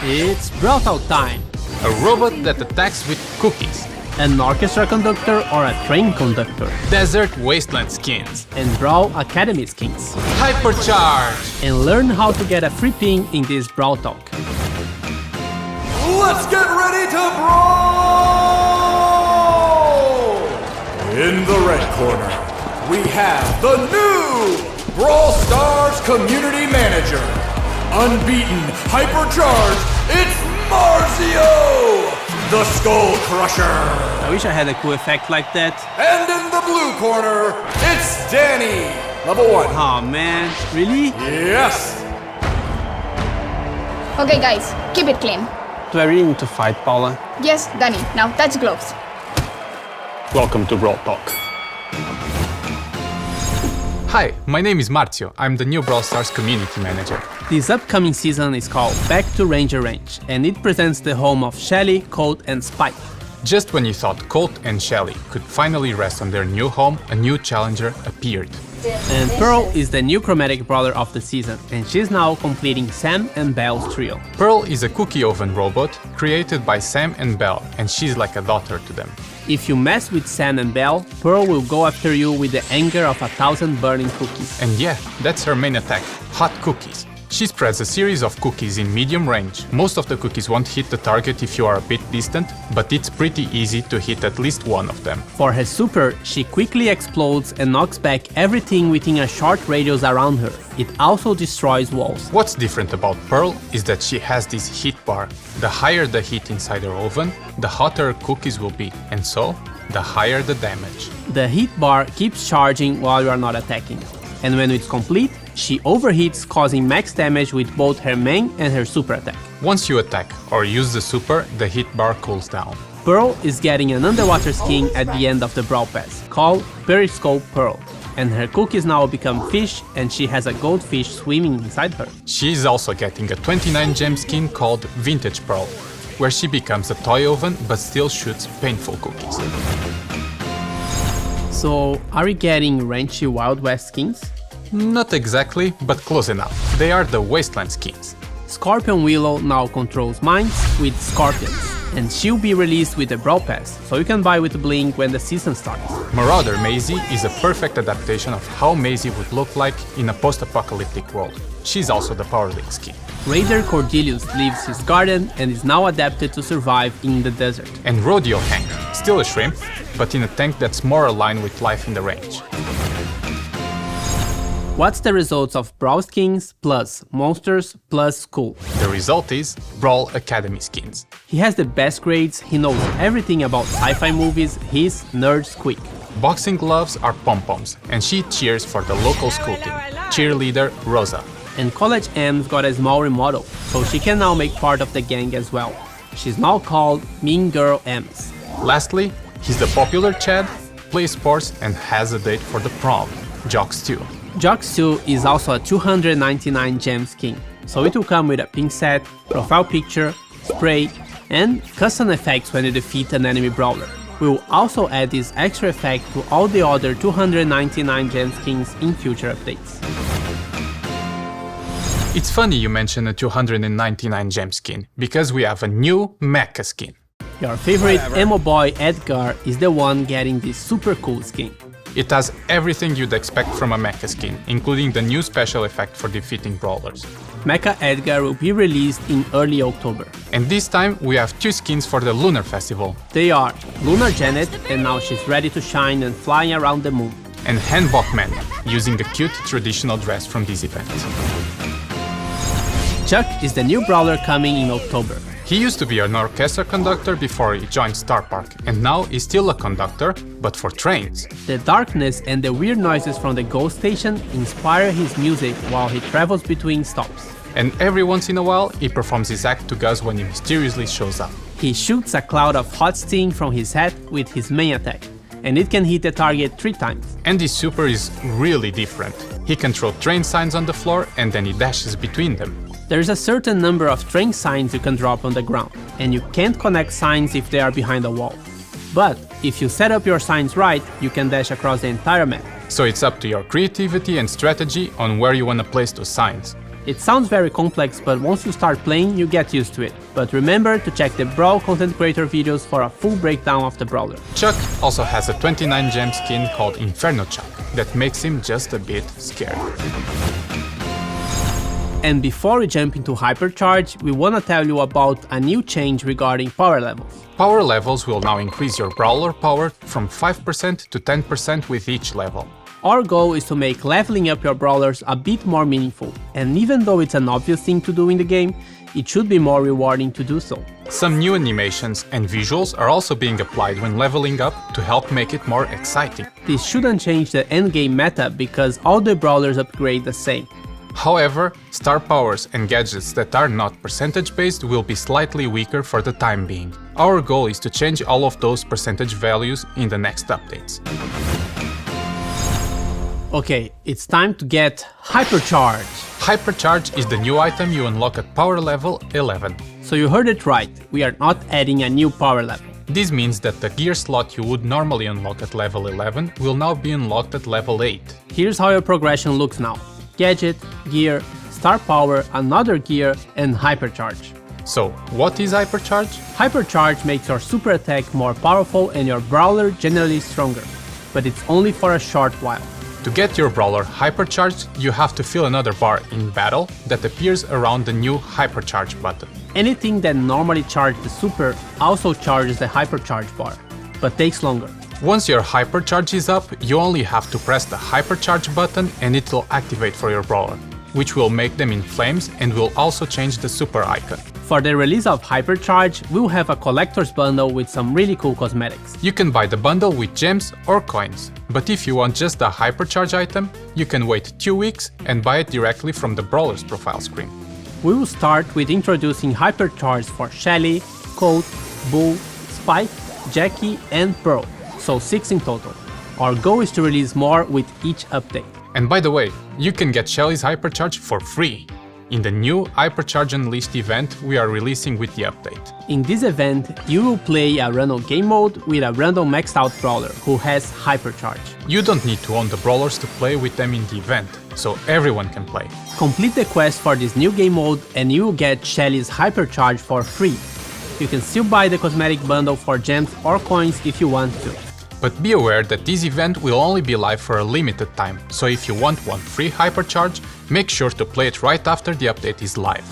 It's Brawl time! A robot that attacks with cookies. An orchestra conductor or a train conductor. Desert wasteland skins. And Brawl Academy skins. HYPERCHARGE! And learn how to get a free pin in this Brawl Talk. Let's get ready to brawl! In the red corner, we have the new Brawl Stars Community Manager. Unbeaten, hypercharged, it's Marzio, the Skull Crusher. I wish I had a cool effect like that. And in the blue corner, it's Danny, level 1. Oh man, really? Yes! Okay guys, keep it clean. Do I really need to fight, Paula? Yes, Danny, now touch gloves. Welcome to Brawl Talk. Hi, my name is Marzio. I'm the new Brawl Stars Community Manager. This upcoming season is called Back to Ranger Range, and it presents the home of Shelly, Colt and Spike. Just when you thought Colt and Shelly could finally rest on their new home, a new challenger appeared. And Pearl is the new chromatic brawler of the season, and she's now completing Sam and Belle's trio. Pearl is a cookie oven robot created by Sam and Belle, and she's like a daughter to them. If you mess with Sam and Belle, Pearl will go after you with the anger of 1,000 burning cookies. And yeah, that's her main attack, hot cookies. She spreads a series of cookies in medium range. Most of the cookies won't hit the target if you are a bit distant, but it's pretty easy to hit at least one of them. For her super, she quickly explodes and knocks back everything within a short radius around her. It also destroys walls. What's different about Pearl is that she has this heat bar. The higher the heat inside her oven, the hotter her cookies will be, and so, the higher the damage. The heat bar keeps charging while you are not attacking. And when it's complete, she overheats, causing max damage with both her main and her super attack. Once you attack or use the super, the heat bar cools down. Pearl is getting an underwater skin at the end of the Brawl Pass, called Periscope Pearl. And her cookies now become fish, and she has a goldfish swimming inside her. She is also getting a 29 gem skin called Vintage Pearl, where she becomes a toy oven but still shoots painful cookies. So, are we getting Ranchy Wild West skins? Not exactly, but close enough. They are the Wasteland skins. Scorpion Willow now controls mines with scorpions, and she'll be released with a Brawl Pass, so you can buy with Blink when the season starts. Marauder Maisie is a perfect adaptation of how Maisie would look like in a post-apocalyptic world. She's also the Power Link skin. Raider Cordelius leaves his garden and is now adapted to survive in the desert. And Rodeo Hank, still a shrimp, but in a tank that's more aligned with life in the range. What's the results of Brawl skins plus monsters plus school? The result is Brawl Academy skins. He has the best grades, he knows everything about sci-fi movies, he's nerd squeak. Boxing gloves are pom-poms, and she cheers for the local school team, cheerleader Rosa. And College M's got a small remodel, so she can now make part of the gang as well. She's now called Mean Girl M's. Lastly, he's the popular Chad, plays sports and has a date for the prom, Jocks 2. Jocks 2 is also a 299 gem skin, so it will come with a pin set, profile picture, spray, and custom effects when you defeat an enemy brawler. We will also add this extra effect to all the other 299 gem skins in future updates. It's funny you mention a 299 gem skin, because we have a new Mecha skin. Your favorite emo boy Edgar is the one getting this super cool skin. It has everything you'd expect from a Mecha skin, including the new special effect for defeating brawlers. Mecha Edgar will be released in early October. And this time we have two skins for the Lunar Festival. They are Lunar Janet, and now she's ready to shine and flying around the moon. And Hanbok Man, using a cute traditional dress from this event. Chuck is the new brawler coming in October. He used to be an orchestra conductor before he joined Star Park, and now he's still a conductor, but for trains. The darkness and the weird noises from the ghost station inspire his music while he travels between stops. And every once in a while, he performs his act to Gus when he mysteriously shows up. He shoots a cloud of hot steam from his head with his main attack, and it can hit the target 3 times. And his super is really different. He can throw train signs on the floor and then he dashes between them. There's a certain number of train signs you can drop on the ground, and you can't connect signs if they are behind a wall. But if you set up your signs right, you can dash across the entire map. So it's up to your creativity and strategy on where you want to place those signs. It sounds very complex, but once you start playing, you get used to it. But remember to check the Brawl content creator videos for a full breakdown of the brawler. Chuck also has a 29 gem skin called Inferno Chuck that makes him just a bit scary. And before we jump into Hypercharge, we wanna tell you about a new change regarding power levels. Power levels will now increase your brawler power from 5% to 10% with each level. Our goal is to make leveling up your brawlers a bit more meaningful, and even though it's an obvious thing to do in the game, it should be more rewarding to do so. Some new animations and visuals are also being applied when leveling up to help make it more exciting. This shouldn't change the endgame meta because all the brawlers upgrade the same. However, star powers and gadgets that are not percentage based will be slightly weaker for the time being. Our goal is to change all of those percentage values in the next updates. Okay, it's time to get Hypercharge! Hypercharge is the new item you unlock at power level 11. So you heard it right, we are not adding a new power level. This means that the gear slot you would normally unlock at level 11 will now be unlocked at level 8. Here's how your progression looks now. Gadget, gear, star power, another gear, and Hypercharge. So, what is Hypercharge? Hypercharge makes your super attack more powerful and your brawler generally stronger, but it's only for a short while. To get your brawler hypercharged, you have to fill another bar in battle that appears around the new Hypercharge button. Anything that normally charges the super also charges the Hypercharge bar, but takes longer. Once your Hypercharge is up, you only have to press the Hypercharge button and it will activate for your brawler, which will make them in flames and will also change the super icon. For the release of Hypercharge, we'll have a collector's bundle with some really cool cosmetics. You can buy the bundle with gems or coins, but if you want just the Hypercharge item, you can wait 2 weeks and buy it directly from the brawler's profile screen. We will start with introducing Hypercharge for Shelly, Colt, Bull, Spike, Jackie and Pearl, so 6 in total. Our goal is to release more with each update. And by the way, you can get Shelly's Hypercharge for free in the new Hypercharge Unleashed event we are releasing with the update. In this event, you will play a random game mode with a random maxed out brawler who has Hypercharge. You don't need to own the brawlers to play with them in the event, so everyone can play. Complete the quest for this new game mode and you will get Shelly's Hypercharge for free. You can still buy the cosmetic bundle for gems or coins if you want to. But be aware that this event will only be live for a limited time, so if you want one free Hypercharge, make sure to play it right after the update is live.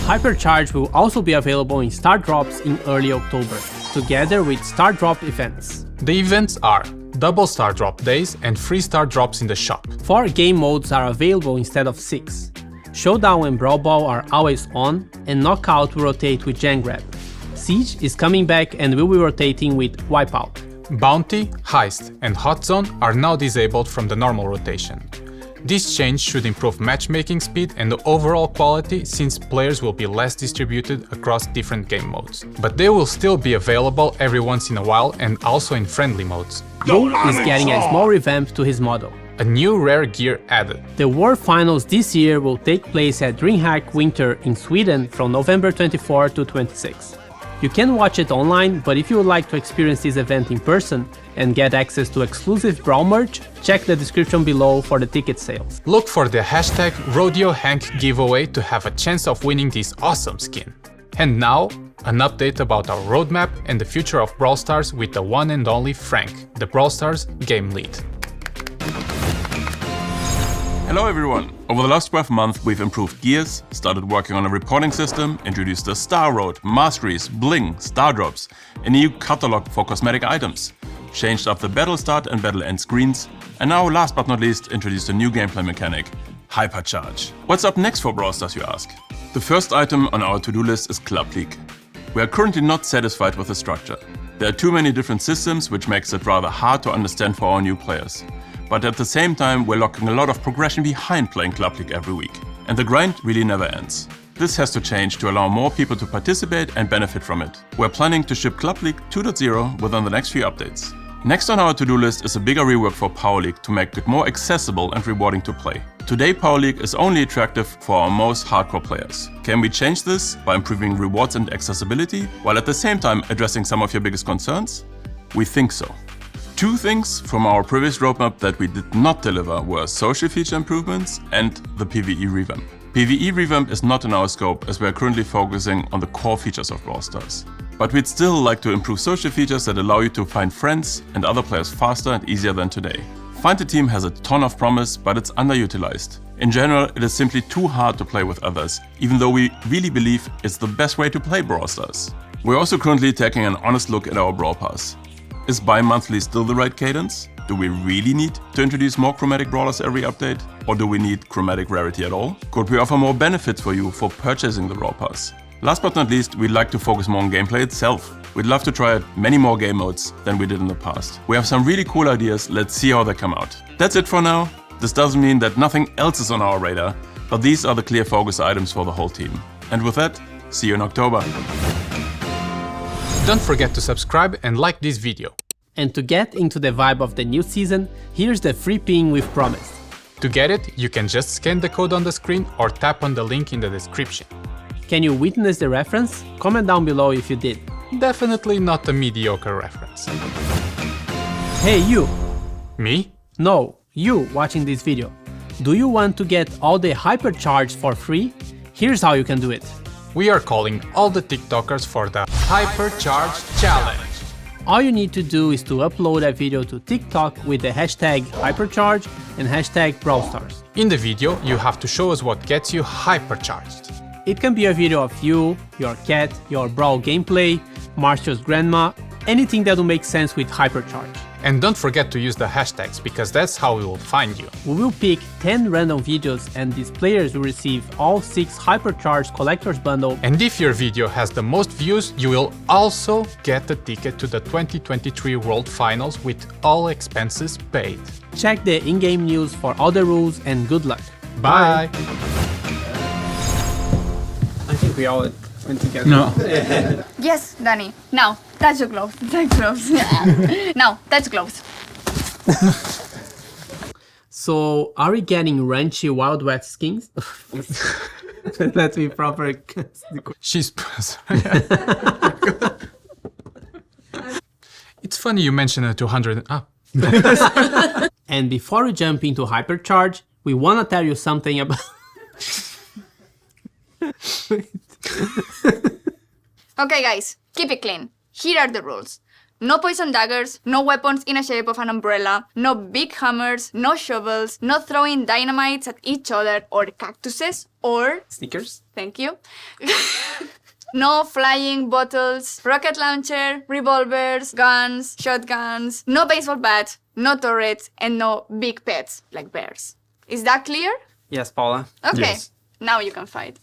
Hypercharge will also be available in Star Drops in early October, together with Star Drop events. The events are double Star Drop days and free Star Drops in the shop. 4 game modes are available instead of 6. Showdown and Brawl Ball are always on, and Knockout will rotate with Gen Grab. Siege is coming back and will be rotating with Wipeout. Bounty, Heist and Hot Zone are now disabled from the normal rotation. This change should improve matchmaking speed and the overall quality since players will be less distributed across different game modes. But they will still be available every once in a while and also in friendly modes. Bull is getting a small revamp to his model. A new rare gear added. The World Finals this year will take place at DreamHack Winter in Sweden from November 24 to 26. You can watch it online, but if you would like to experience this event in person and get access to exclusive Brawl merch, check the description below for the ticket sales. Look for the hashtag RodeoHank giveaway to have a chance of winning this awesome skin. And now, an update about our roadmap and the future of Brawl Stars with the one and only Frank, the Brawl Stars game lead. Hello everyone! Over the last 12 months we've improved gears, started working on a reporting system, introduced the Star Road, Masteries, Bling, Star Drops, a new catalog for cosmetic items, changed up the battle start and battle end screens, and now last but not least introduced a new gameplay mechanic, Hypercharge. What's up next for Brawl Stars, you ask? The first item on our to-do list is Club League. We are currently not satisfied with the structure. There are too many different systems which makes it rather hard to understand for our new players. But at the same time, we're locking a lot of progression behind playing Club League every week. And the grind really never ends. This has to change to allow more people to participate and benefit from it. We're planning to ship Club League 2.0 within the next few updates. Next on our to-do list is a bigger rework for Power League to make it more accessible and rewarding to play. Today Power League is only attractive for our most hardcore players. Can we change this by improving rewards and accessibility, while at the same time addressing some of your biggest concerns? We think so. Two things from our previous roadmap that we did not deliver were social feature improvements and the PvE revamp. PvE revamp is not in our scope as we are currently focusing on the core features of Brawl Stars. But we'd still like to improve social features that allow you to find friends and other players faster and easier than today. Find a Team has a ton of promise, but it's underutilized. In general, it is simply too hard to play with others, even though we really believe it's the best way to play Brawl Stars. We're also currently taking an honest look at our Brawl Pass. Is bi-monthly still the right cadence? Do we really need to introduce more chromatic brawlers every update? Or do we need chromatic rarity at all? Could we offer more benefits for you for purchasing the Brawl Pass? Last but not least, we'd like to focus more on gameplay itself. We'd love to try out many more game modes than we did in the past. We have some really cool ideas, let's see how they come out. That's it for now. This doesn't mean that nothing else is on our radar, but these are the clear focus items for the whole team. And with that, see you in October. Don't forget to subscribe and like this video. And to get into the vibe of the new season, here's the free pin we've promised. To get it, you can just scan the code on the screen or tap on the link in the description. Can you witness the reference? Comment down below if you did. Definitely not a mediocre reference. Hey you! Me? No, you watching this video. Do you want to get all the HYPERCHARGE for free? Here's how you can do it. We are calling all the TikTokers for the HYPERCHARGE Challenge. All you need to do is to upload a video to TikTok with the hashtag HYPERCHARGE and hashtag BrawlStars. In the video, you have to show us what gets you hypercharged. It can be a video of you, your cat, your Brawl gameplay, Marcia's grandma, anything that will make sense with HYPERCHARGE. And don't forget to use the hashtags, because that's how we will find you. We will pick 10 random videos and these players will receive all 6 HYPERCHARGE collector's bundle. And if your video has the most views, you will also get a ticket to the 2023 World Finals with all expenses paid. Check the in-game news for all the rules and good luck. Bye! I think we all went together. No. Yes, Danny. Now, touch the gloves. Touch gloves. Now, touch gloves. So, are we getting Ranchy Wild West skins? Let's be proper. She's... It's funny you mentioned a 200... And before we jump into HYPERCHARGE, we want to tell you something about... Okay, guys, keep it clean. Here are the rules. No poison daggers, no weapons in the shape of an umbrella, no big hammers, no shovels, no throwing dynamites at each other or cactuses or... Sneakers? Thank you. No flying bottles, rocket launcher, revolvers, guns, shotguns, no baseball bat, no turrets, and no big pets like bears. Is that clear? Yes, Paula. Okay, Yes. now you can fight.